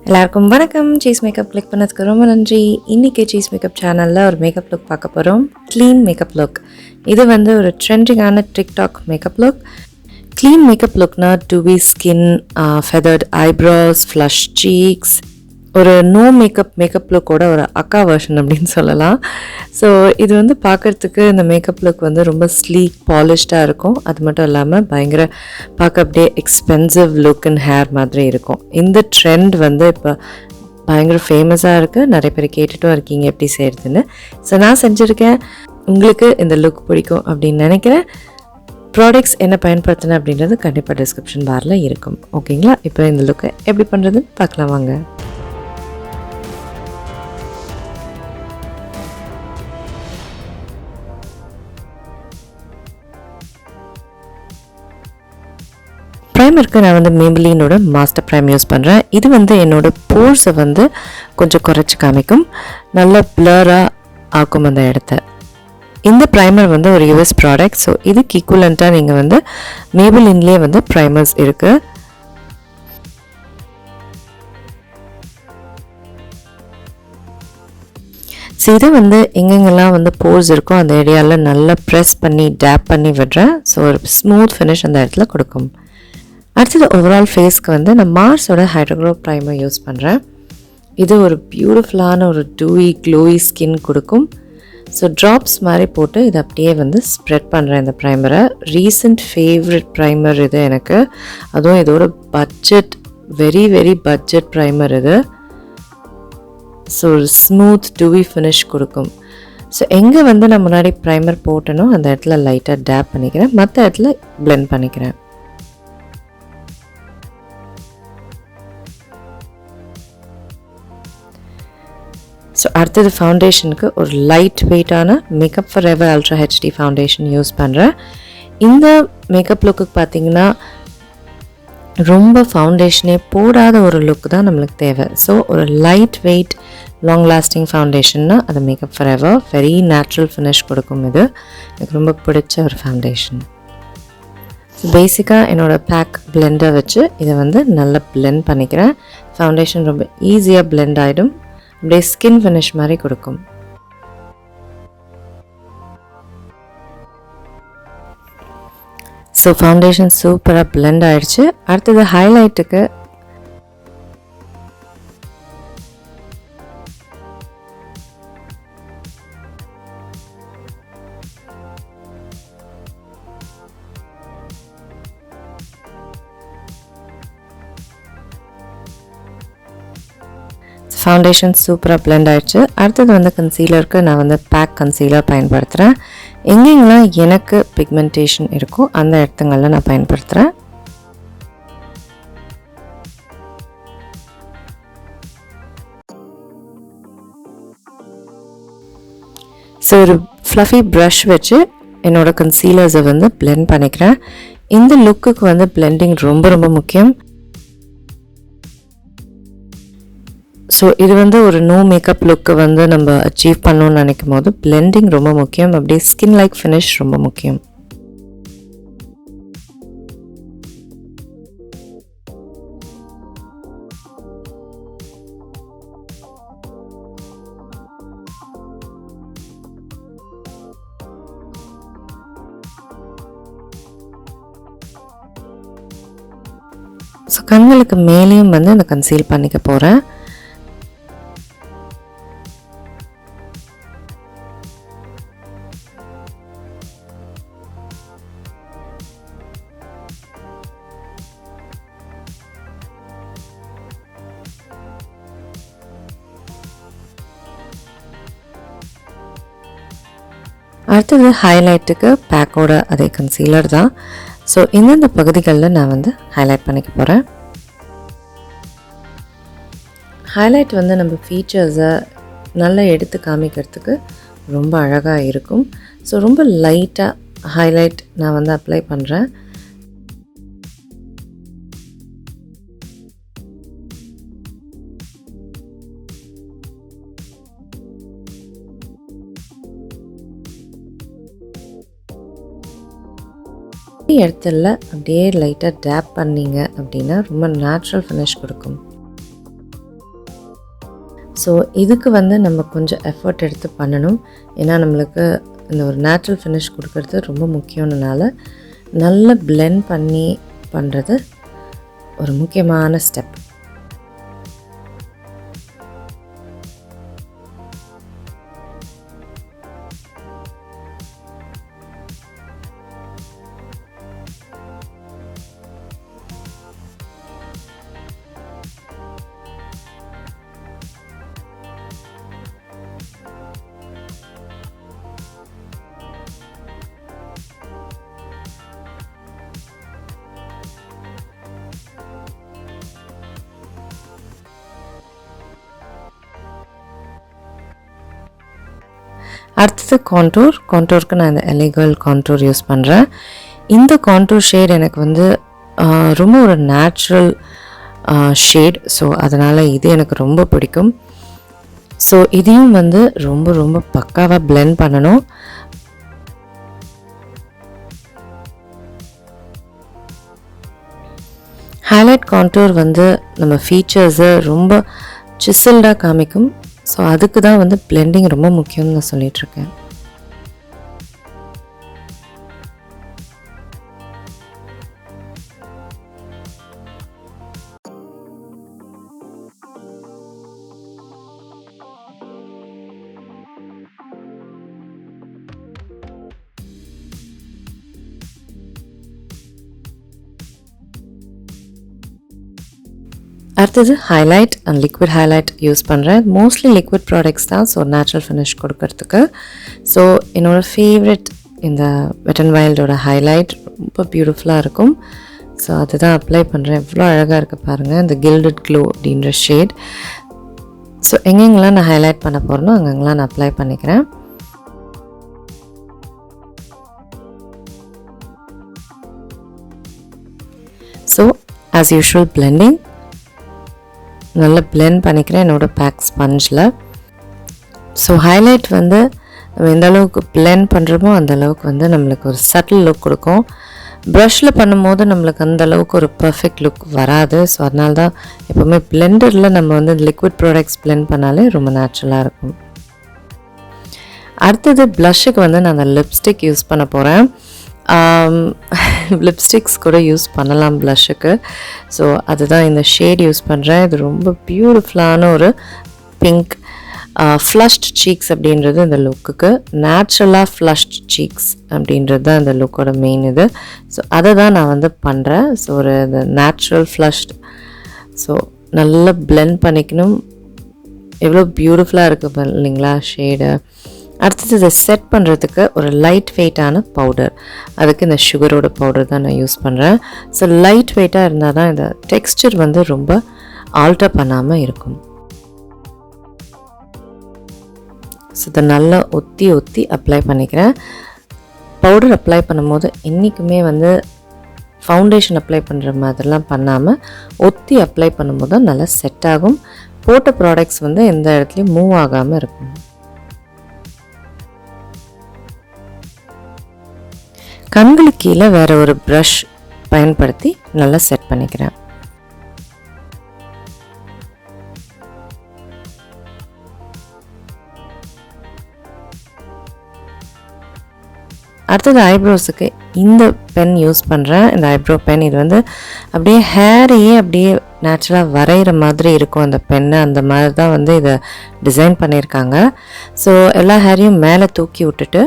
எல்லாருக்கும் வணக்கம். Cheese makeup click பண்ணதுக்கு ரொம்ப நன்றி. இன்றைக்கி சீஸ் மேக்கப் சேனலில் ஒரு மேக்கப் லுக் பார்க்க போகிறோம். Clean makeup look. இது வந்து ஒரு ட்ரெண்டிங்கான TikTok makeup look. Clean makeup லுக்னா dewy skin, feathered eyebrows, flush cheeks, ஒரு நோ மேக்கப் லுக்கோட ஒரு அக்கா வெர்ஷன் அப்படின்னு சொல்லலாம். ஸோ இது வந்து பார்க்குறதுக்கு இந்த மேக்கப் லுக் வந்து ரொம்ப ஸ்லீக் பாலிஷ்டாக இருக்கும். அது மட்டும் இல்லாமல் பயங்கர பார்க்க அப்படியே எக்ஸ்பென்சிவ் லுக் அண்ட் ஹேர் மாதிரி இருக்கும். இந்த ட்ரெண்ட் வந்து இப்போ பயங்கர ஃபேமஸாக இருக்குது. நிறைய பேர் கேட்டுட்டும் இருக்கீங்க எப்படி செய்கிறதுன்னு. ஸோ நான் செஞ்சுருக்கேன். உங்களுக்கு இந்த லுக் பிடிக்கும் அப்படின்னு நினைக்கிறேன். ப்ராடக்ட்ஸ் என்ன பயன்படுத்தினேன் அப்படின்றது கண்டிப்பாக டிஸ்கிரிப்ஷன் பாரில் இருக்கும். ஓகேங்களா? இப்போ இந்த லுக்கை எப்படி பண்ணுறதுன்னு பார்க்கலாம் வாங்க. ப்ரைமருக்கு நான் வந்து மேபிலினோட மாஸ்டர் ப்ரைம் யூஸ் பண்ணுறேன். இது வந்து என்னோடய போர்ஸை வந்து கொஞ்சம் குறைச்சி காமிக்கும், நல்லா பிளராக ஆக்கும் அந்த இடத்த. இந்த ப்ரைமர் வந்து ஒரு யூஎஸ் ப்ராடக்ட். ஸோ இதுக்கு ஈக்குவலண்ட்டாக நீங்கள் வந்து மேபிலின்லேயே வந்து ப்ரைமர்ஸ் இருக்குது. ஸோ இதை வந்து எங்கெங்கெல்லாம் வந்து போர்ஸ் இருக்கோ அந்த ஏரியாவில் நல்லா ப்ரெஸ் பண்ணி டேப் பண்ணி விடுறேன். ஸோ ஒரு ஸ்மூத் ஃபினிஷ் அந்த இடத்துல கொடுக்கும். அடுத்தது ஓவரால் ஃபேஸ்க்கு வந்து நான் மார்ஸோட ஹைட்ரா ப்ரைமர் யூஸ் பண்ணுறேன். இது ஒரு பியூட்டிஃபுல்லான ஒரு டூவி க்ளோவி ஸ்கின் கொடுக்கும். ஸோ ட்ராப்ஸ் மாதிரி போட்டு இதை அப்படியே வந்து ஸ்ப்ரெட் பண்ணுறேன் இந்த ப்ரைமரை. ரீசெண்ட் ஃபேவரட் ப்ரைமர் இது எனக்கு. அதுவும் இதோட பட்ஜெட், வெரி பட்ஜெட் ப்ரைமர் இது. ஸோ ஒரு ஸ்மூத் டூவி ஃபினிஷ் கொடுக்கும். ஸோ எங்கே வந்து நான் முன்னாடி ப்ரைமர் போட்டனோ அந்த இடத்துல லைட்டாக டேப் பண்ணிக்கிறேன், மற்ற இடத்துல பிளெண்ட் பண்ணிக்கிறேன். ஸோ அடுத்தது ஃபவுண்டேஷனுக்கு ஒரு லைட் வெயிட்டான makeup for ever ultra HD foundation use பண்ணுறேன். இந்த மேக்கப் லுக்குக்கு பார்த்திங்கன்னா ரொம்ப ஃபவுண்டேஷனே போடாத ஒரு லுக் தான் நம்மளுக்கு தேவை. ஸோ ஒரு லைட் வெயிட் லாங் லாஸ்டிங் ஃபவுண்டேஷன்னா அது makeup for ever very natural finish கொடுக்கும். இது எனக்கு ரொம்ப பிடிச்ச ஒரு ஃபவுண்டேஷன். ஸோ பேசிக்காக என்னோடய பேக் பிளெண்டர் வச்சு இதை வந்து நல்லா பிளெண்ட் பண்ணிக்கிறேன். ஃபவுண்டேஷன் ரொம்ப ஈஸியாக பிளெண்ட் ஆகிடும், அப்படியே ஸ்கின் ஃபினிஷ் மாதிரி கொடுக்கும். ஸோ ஃபவுண்டேஷன் சூப்பராக பிளெண்ட் ஆகிடுச்சு. அடுத்தது ஹைலைட்டுக்கு ஃபவுண்டேஷன் சூப்பராக பிளெண்ட் ஆகிடுச்சு. அடுத்தது வந்து கன்சீலருக்கு நான் வந்து பேக் கன்சீலர் பயன்படுத்துகிறேன். எங்கெங்கெல்லாம் எனக்கு பிக்மெண்டேஷன் இருக்கோ அந்த இடத்துங்களில் நான் பயன்படுத்துகிறேன். ஸோ ஒரு ஃப்ளஃபி ப்ரஷ் வச்சு என்னோடய கன்சீலர்ஸை வந்து பிளெண்ட் பண்ணிக்கிறேன். இந்த லுக்குக்கு வந்து பிளெண்டிங் ரொம்ப முக்கியம். ஸோ இது வந்து ஒரு நோ மேக்கப் லுக்கு வந்து நம்ம அச்சீவ் பண்ணணும்னு நினைக்கும் போது பிளெண்டிங் ரொம்ப முக்கியம். அப்படியே ஸ்கின் லைக் ஃபினிஷ் ரொம்ப முக்கியம். ஸோ கண்களுக்கு மேலேயும் வந்து நான் கன்சீல் பண்ணிக்க போகிறேன். அடுத்தது ஹைலைட்டுக்கு பேக்கோட அதே கன்சீலர் தான். ஸோ இந்தந்த பகுதிகளில் நான் வந்து ஹைலைட் பண்ணிக்க போகிறேன். ஹைலைட் வந்து நம்ம ஃபீச்சர்ஸை நல்லா எடுத்து காமிக்கிறதுக்கு ரொம்ப அழகாக இருக்கும். ஸோ ரொம்ப லைட்டாக ஹைலைட் நான் வந்து அப்ளை பண்ணுறேன். இடத்துல அப்படியே லைட்டாக டேப் பண்ணிங்க அப்படின்னா ரொம்ப நேச்சுரல் ஃபினிஷ் கொடுக்கும். ஸோ இதுக்கு வந்து நம்ம கொஞ்சம் எஃபர்ட் எடுத்து பண்ணணும். ஏன்னா நம்மளுக்கு இந்த ஒரு நேச்சுரல் ஃபினிஷ் கொடுக்கறது ரொம்ப முக்கியம்னால நல்லா பிளெண்ட் பண்ணி பண்ணுறது ஒரு முக்கியமான ஸ்டெப். அடுத்தது கான்டூருக்கு நான் இந்த LA Girl கான்டூர் யூஸ் பண்ணுறேன். இந்த கான்டூர் ஷேட் எனக்கு வந்து ரொம்ப ஒரு நேச்சுரல் ஷேட். ஸோ அதனால் இது எனக்கு ரொம்ப பிடிக்கும். ஸோ இதையும் வந்து ரொம்ப ரொம்ப பக்காவாக பிளெண்ட் பண்ணணும். ஹைலைட் கான்டூர் வந்து நம்ம ஃபீச்சர்ஸை ரொம்ப சிசில்டாக காமிக்கும். ஸோ அதுக்கு தான் வந்து பிளெண்டிங் ரொம்ப முக்கியம்னு நான் சொல்லிகிட்ருக்கேன். அடுத்தது highlight and liquid highlight use பண்ணுறேன். மோஸ்ட்லி லிக்விட் ப்ராடக்ட்ஸ் தான், ஸோ நேச்சுரல் ஃபினிஷ் கொடுக்கறதுக்கு. ஸோ என்னோடய ஃபேவரெட் இந்த வெட் அண்ட் வைல்டோட ஹைலைட் ரொம்ப பியூட்டிஃபுல்லாக இருக்கும். ஸோ அதுதான் அப்ளை பண்ணுறேன். எவ்வளோ அழகாக இருக்குது பாருங்கள், இந்த கில்டட் க்ளோ அப்படின்ற ஷேட். ஸோ எங்கெங்கெல்லாம் நான் ஹைலைட் பண்ண போகிறேனோ அங்கெங்கெல்லாம் நான் அப்ளை பண்ணிக்கிறேன். ஸோ ஆஸ் யூஷுவல் பிளெண்டிங் நல்லா பிளெண்ட் பண்ணிக்கிறேன் என்னோடய பேக் ஸ்பஞ்சில். ஸோ ஹைலைட் வந்து நம்ம எந்த அளவுக்கு பிளெண்ட் பண்ணுறோமோ அந்தளவுக்கு வந்து நம்மளுக்கு ஒரு சட்டில் லுக் கொடுக்கும். ப்ரஷில் பண்ணும்போது நம்மளுக்கு அந்தளவுக்கு ஒரு பர்ஃபெக்ட் லுக் வராது. ஸோ அதனால தான் எப்போவுமே பிளெண்டரில் நம்ம வந்து லிக்விட் ப்ராடக்ட்ஸ் பிளெண்ட் பண்ணாலே ரொம்ப நேச்சுரலாக இருக்கும். அடுத்தது ப்ளஷ்ஷுக்கு வந்து நான் அந்த லிப்ஸ்டிக் யூஸ் பண்ண போகிறேன். லிப்ஸ்டிக்ஸ் கூட யூஸ் பண்ணலாம் ப்ளஷ்ஷுக்கு. ஸோ அதுதான் இந்த ஷேட் யூஸ் பண்ணுறேன். இது ரொம்ப பியூட்டிஃபுல்லான ஒரு பிங்க் ஃப்ளஷ்ட் சீக்ஸ் அப்படின்றது இந்த லுக்குக்கு. நேச்சுரலாக ஃப்ளஷ்ட் சீக்ஸ் அப்படின்றது தான் இந்த லுக்கோட மெயின் இது. ஸோ அதை தான் நான் வந்து பண்ணுறேன். ஸோ ஒரு இந்த நேச்சுரல் ஃப்ளஷ்ட். ஸோ நல்லா பிளெண்ட் பண்ணிக்கணும். எவ்வளோ பியூட்டிஃபுல்லாக இருக்குது இல்லைங்களா ஷேடு. அடுத்தது இதை செட் பண்ணுறதுக்கு ஒரு லைட் வெயிட்டான பவுடர். அதுக்கு இந்த சுகரோட பவுடர் தான் நான் யூஸ் பண்ணுறேன். ஸோ லைட் வெயிட்டாக இருந்தால் தான் இந்த டெக்ஸ்சர் வந்து ரொம்ப ஆல்டர் பண்ணாமல் இருக்கும். ஸோ இதை நல்லா ஒத்தி அப்ளை பண்ணிக்கிறேன். பவுடர் அப்ளை பண்ணும்போது என்றைக்குமே வந்து ஃபவுண்டேஷன் அப்ளை பண்ணுற மாதிரிலாம் பண்ணாமல் ஒத்தி அப்ளை பண்ணும்போது தான் நல்லா செட் ஆகும். போட்ட ப்ராடக்ட்ஸ் வந்து எந்த இடத்துலையும் மூவ் ஆகாமல் இருக்கும். கண்களுக்கு கீழே வேறு ஒரு ப்ரஷ் பயன்படுத்தி நல்லா செட் பண்ணிக்கிறேன். அடுத்தது ஐப்ரோஸுக்கு இந்த பென் யூஸ் பண்ணுறேன். இந்த ஐப்ரோ பென் இது வந்து அப்படியே ஹேரையே அப்படியே நேச்சுரலாக வரைகிற மாதிரி இருக்கும் அந்த பென்னு. அந்த மாதிரி தான் வந்து இதை டிசைன் பண்ணியிருக்காங்க. ஸோ எல்லா ஹேரையும் மேலே தூக்கி விட்டுட்டு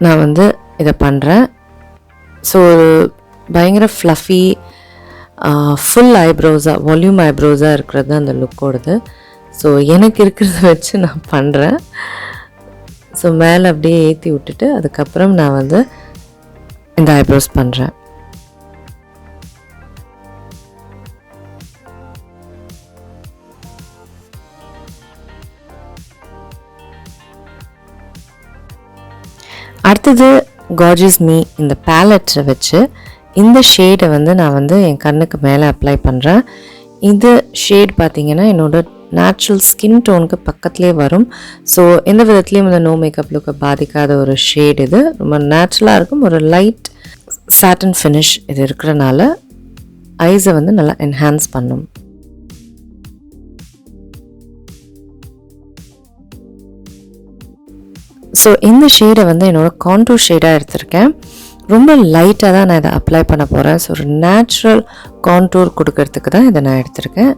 நான் வந்து இதை பண்ணுறேன். ஸோ பயங்கர ஃப்ளஃபி ஃபுல் ஐப்ரோஸாக வால்யூம் ஐப்ரோஸாக இருக்கிறது தான் அந்த லுக்கோடது. ஸோ எனக்கு இருக்கிறத வச்சு நான் பண்ணுறேன். ஸோ மேலே அப்படியே ஏற்றி விட்டுட்டு அதுக்கப்புறம் நான் வந்து இந்த ஐப்ரோஸ் பண்ணுறேன். அடுத்தது கார்ஜியஸ் மீ இந்த பேலட்டை வச்சு இந்த ஷேடை வந்து நான் வந்து என் கண்ணுக்கு மேலே அப்ளை பண்ணுறேன். இந்த ஷேட் பார்த்திங்கன்னா என்னோடய நேச்சுரல் ஸ்கின் டோனுக்கு பக்கத்துலேயே வரும். ஸோ எந்த விதத்துலேயும் இந்த நோ மேக்கப் லுக்கை பாதிக்காத ஒரு ஷேட். இது ரொம்ப நேச்சுரலாக இருக்கும். ஒரு லைட் சாட்டன் ஃபினிஷ் இது இருக்கிறனால ஐஸை வந்து நல்லா என்ஹான்ஸ் பண்ணும். ஸோ இந்த ஷேடை வந்து என்னோடய கான்டூர் ஷேடாக எடுத்திருக்கேன். ரொம்ப லைட்டாக தான் நான் இதை அப்ளை பண்ண போகிறேன். ஸோ ஒரு நேச்சுரல் கான்டூர் கொடுக்கறதுக்கு தான் இதை நான் எடுத்திருக்கேன்.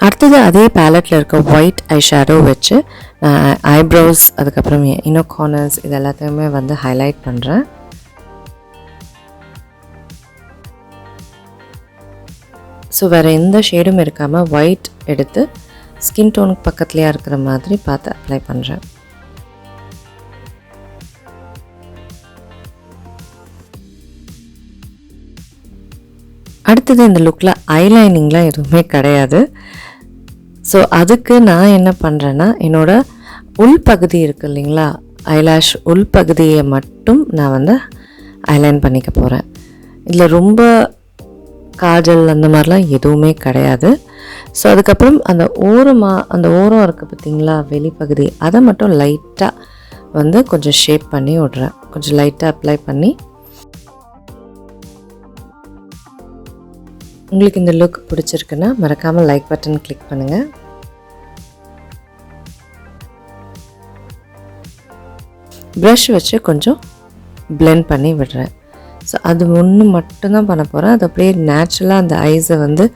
அடுத்தது அதே பேலட்டில் இருக்க ஒயிட் ஐ ஷேடோ வச்சு ஐப்ரோஸ் அதுக்கப்புறம் இன்னும் கார்னர்ஸ் இது எல்லாத்தையுமே வந்து ஹைலைட் பண்ணுறேன். ஸோ வேறு எந்த ஷேடும் இருக்காமல் ஒயிட் எடுத்து ஸ்கின் டோனுக்கு பக்கத்துலேயே இருக்கிற மாதிரி பார்த்து அப்ளை பண்ணுறேன். அடுத்தது இந்த லுக்கில் ஐலைனிங்லாம் எதுவுமே கிடையாது. ஸோ அதுக்கு நான் என்ன பண்ணுறேன்னா என்னோடய உள்பகுதி இருக்குது இல்லைங்களா, ஐலாஷ் உள்பகுதியை மட்டும் நான் வந்து ஐலைன் பண்ணிக்க போகிறேன். இதில் ரொம்ப காஜல் அந்த மாதிரிலாம் எதுவுமே கிடையாது. ஸோ அதுக்கப்புறம் அந்த ஓரம் இருக்குது பார்த்திங்களா வெளிப்பகுதி, அதை மட்டும் லைட்டாக வந்து கொஞ்சம் ஷேப் பண்ணி விட்றேன். கொஞ்சம் லைட்டாக அப்ளை பண்ணி. உங்களுக்கு இந்த லுக் பிடிச்சிருக்குன்னா மறக்காமல் லைக் பட்டன் கிளிக் பண்ணுங்கள். ப்ரஷ் வச்சு கொஞ்சம் பிளெண்ட் பண்ணி விடுறேன். ஸோ அது ஒன்று மட்டும்தான் பண்ண போகிறேன். அது அப்படியே நேச்சுரலாக அந்த ஐஸை வந்து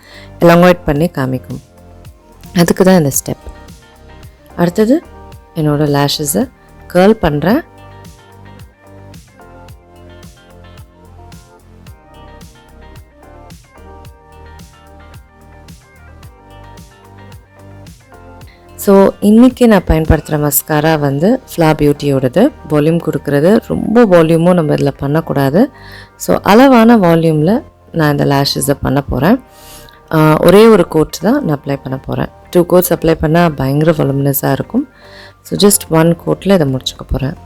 எலாங்கேட் பண்ணி காமிக்கும். அதுக்கு தான் இந்த ஸ்டெப். அடுத்தது என்னோடய லேஷஸை கர்ல் பண்ணுறேன். ஸோ இன்றைக்கி நான் பயன்படுத்துகிற மஸ்காரா வந்து ஃப்ளா பியூட்டியோடது. வால்யூம் கொடுக்குறது, ரொம்ப வால்யூமும் நம்ம இதில் பண்ணக்கூடாது. ஸோ அளவான வால்யூமில் நான் இந்த லேஷஸை பண்ண போகிறேன். ஒரே ஒரு கோட் தான் நான் அப்ளை பண்ண போகிறேன். 2 கோட்ஸ் அப்ளை பண்ணால் பயங்கர வால்யூமினஸாக இருக்கும். ஸோ ஜஸ்ட் 1 கோட்டில் இதை முடிச்சுக்க போகிறேன்.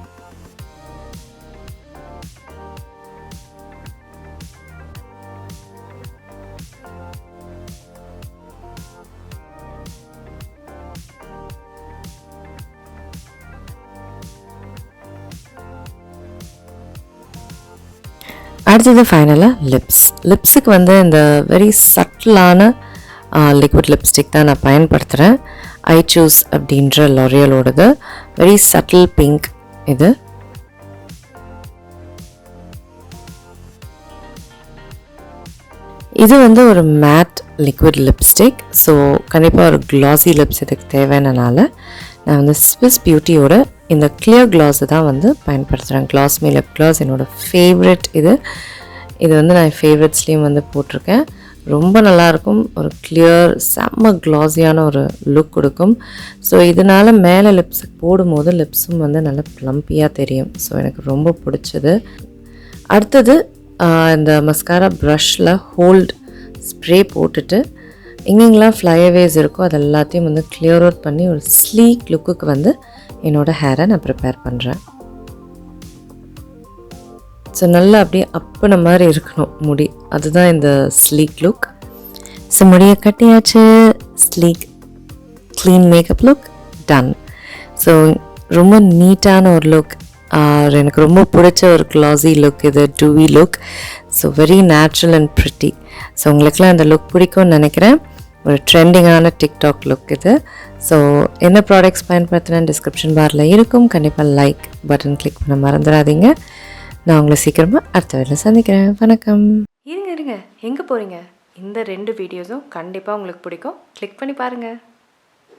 அடுத்தது ஃபைனலாக லிப்ஸுக்கு வந்து இந்த வெரி சட்டிலான லிக்விட் லிப்ஸ்டிக் தான் நான் பயன்படுத்துகிறேன். ஐ சூஸ் அப்படின்ற லோரியலோடது வெரி சட்டில் பிங்க். இது வந்து ஒரு மேட் லிக்விட் லிப்ஸ்டிக். ஸோ கண்டிப்பாக ஒரு க்ளாஸி லிப்ஸ் இதுக்கு தேவையானனால நான் வந்து ஸ்விஸ் பியூட்டியோட இந்த கிளியர் க்ளாஸை தான் வந்து பயன்படுத்துகிறேன். க்ளாஸ் மீ லிப் க்ளாஸ் என்னோடய ஃபேவரெட். இது வந்து நான் ஃபேவரெட்ஸ்லேயும் வந்து போட்டிருக்கேன். ரொம்ப நல்லாயிருக்கும். ஒரு கிளியர் செம்ம க்ளாஸியான ஒரு லுக் கொடுக்கும். ஸோ இதனால் மேலே லிப்ஸுக்கு போடும்போது லிப்ஸும் வந்து நல்லா ப்ளம்பியாக தெரியும். ஸோ எனக்கு ரொம்ப பிடிச்சது. அடுத்தது இந்த மஸ்காரா ப்ரஷில் ஹோல்ட் ஸ்ப்ரே போட்டுட்டு எங்கெங்கெல்லாம் ஃப்ளைஅவேஸ் இருக்கோ அது எல்லாத்தையும் வந்து கிளியர் அவுட் பண்ணி ஒரு ஸ்லீக் லுக்குக்கு வந்து என்னோடய ஹேரை நான் ப்ரிப்பேர் பண்ணுறேன். ஸோ நல்லா அப்படியே அப்புன மாதிரி இருக்கணும் முடி, அதுதான் இந்த ஸ்லீக் லுக். ஸோ முடியை கட்டியாச்சு. Sleek clean makeup look done. So ரொம்ப நீட்டான ஒரு லுக். எனக்கு ரொம்ப பிடிச்ச ஒரு க்ளாஸி லுக் இது, dewy look. So very natural and pretty. So உங்களுக்குலாம் இந்த லுக் பிடிக்கும்னு நினைக்கிறேன். ஒரு ட்ரெண்டிங்கான டிக்டாக் லுக் இது. ஸோ என்ன ப்ராடக்ட்ஸ் பயன்படுத்தினேன்னு டிஸ்கிரிப்ஷன் பாரில் இருக்கும். கண்டிப்பாக லைக் பட்டன் கிளிக் பண்ண மறந்துடாதீங்க. நான் உங்களை சீக்கிரமாக அடுத்த வேலையில் சந்திக்கிறேன். வணக்கம். இருங்க எங்கே போகிறீங்க? இந்த 2 வீடியோஸும் கண்டிப்பாக உங்களுக்கு பிடிக்கும். கிளிக் பண்ணி பாருங்கள்.